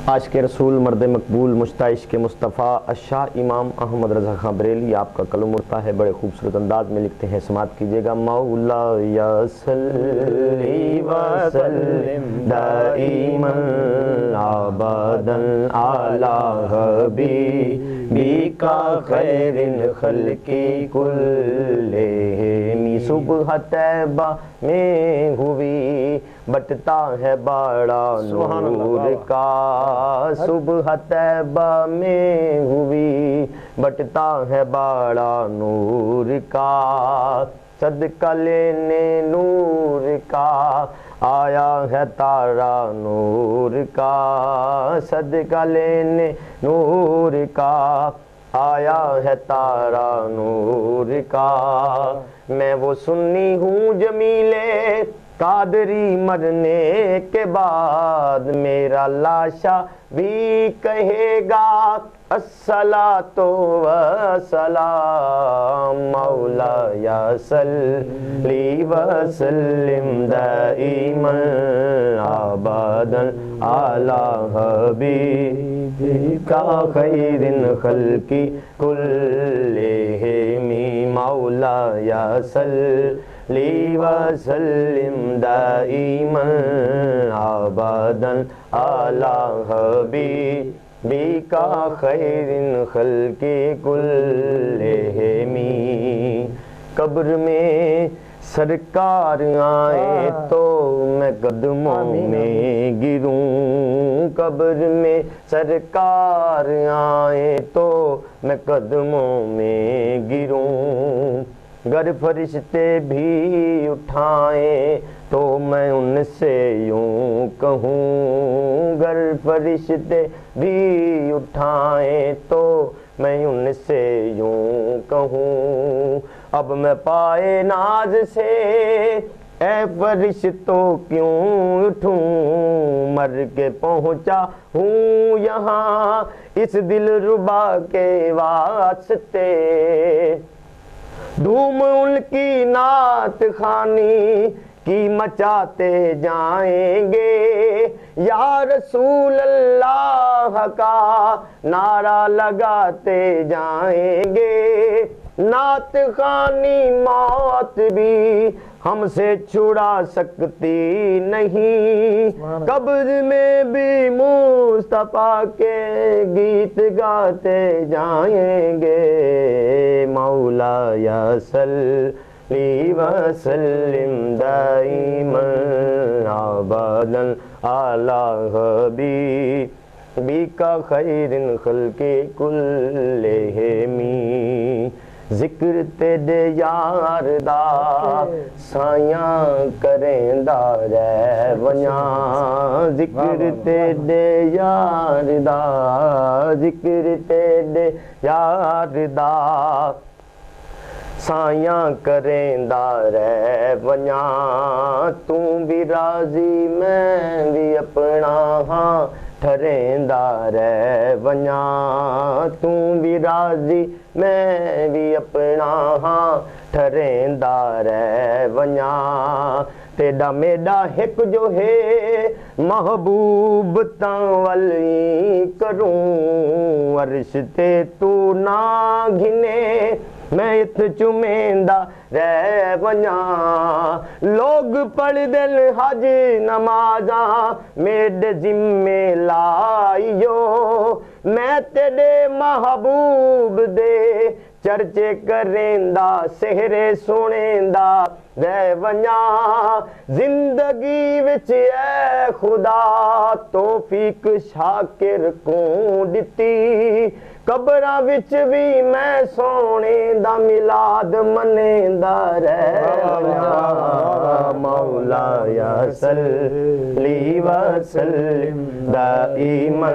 عاشق رسول مرد مقبول مشتاق مصطفیٰ الشاہ امام احمد رضا خان بریلوی آپ کا کلم اڑتا ہے، بڑے خوبصورت انداز میں لکھتے ہیں، سماعت کیجیے گا۔ مولا یا صلی وسلم دائما ابدا علی حبیبک خیر الخلق کلہم۔ صبح طیبہ میں ہوئی بٹتا ہے بڑا نور کا، صبح طیبہ میں ہوئی بٹتا ہے بڑا نور کا، صدقہ لینے نور کا آیا ہے تارا نور کا، صدقہ لینے نور کا آیا ہے تارا نور کا۔ میں وہ سنی ہوں جمیلے قادری، مرنے کے بعد میرا لاشا بھی کہے گا الصلاۃ والسلام۔ مولا یا صلی وسلم دائما ابدا علی حبیبک خیر الخلق کلہم۔ مولا یا صلی وسلم دائما ابدا علی حبیبک خیر الخلق کلہم۔ قبر میں سرکار آئے تو میں قدموں میں گروں، قبر میں سرکار آئے تو میں قدموں میں گروں، گر فرشتے بھی اٹھائیں تو میں ان سے یوں کہوں، گر فرشتے بھی اٹھائیں تو میں ان سے یوں کہوں، اب میں پائے ناز سے اے فرشتوں کیوں اٹھوں، مر کے پہنچا ہوں یہاں اس دل ربا کے واسطے، دھوم ان کی نعت خوانی کی مچاتے جائیں گے، یا رسول اللہ کا نعرہ لگاتے جائیں گے، نعت خوانی موت بھی ہم سے چھڑا سکتی نہیں، قبر میں بھی مصطفیٰ کے گیت گاتے جائیں گے۔ مولا یا صلی وسلم دائما ابدا علی حبیبک خیر الخلق کلہم۔ ذکر تیرے یار دا سایاں کریں دا رہ ونیاں، ذکر تیرے یار دا، ذکر تیرے یار دا سایاں کریں دا رہ ونیاں، تو بھی راضی میں بھی اپنا ہاں ٹھریندا رہ ونیاں، تو بھی راضی میں بھی اپنا ہاں ٹھریندا رہ ونیاں، تیڈا میڈا ایک جو ہے محبوب تاں ولی کروں، عرش تے تو نہ گھنے میں ات چمیندہ رہ ونیاں، لوگ پڑھ دل حج نمازاں میرے ذمے لائیو، میں تیرے محبوب دے چرچے کریندا سہرے سنیندا رہ ونیاں، زندگی وچ اے خدا توفیق شاکر کوں دتی، قبراں وچ بھی میں سونے دا میلاد منیندا رہ ونیاں۔ مولا یا صلی وسلم دائما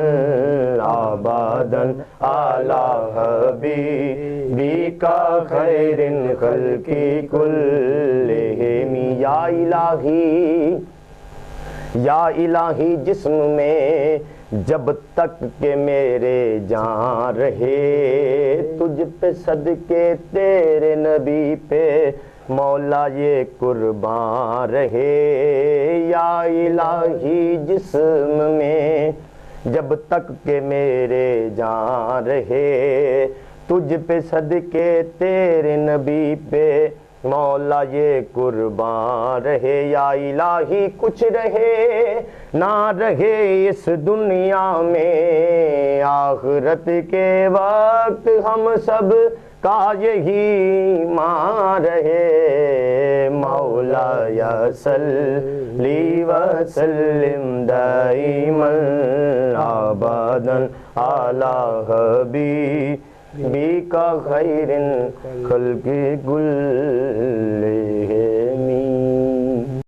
ابدا علی حبیبک خیر الخلق کلہم۔ یا الہی یا الہی جسم میں جب تک کہ میرے جان رہے، تجھ پہ صدقے تیرے نبی پہ مولا یہ قربان رہے، یا الہی جسم میں جب تک کہ میرے جان رہے، تجھ پہ صدقے تیرے نبی پہ مولا یہ قربان رہے، یا الہی کچھ رہے نہ رہے اس دنیا میں، آخرت کے وقت ہم سب کا یہی مان رہے، مولا یا صلی وسلم دائما ابدا علی حبیبک خیر خلق کلہم۔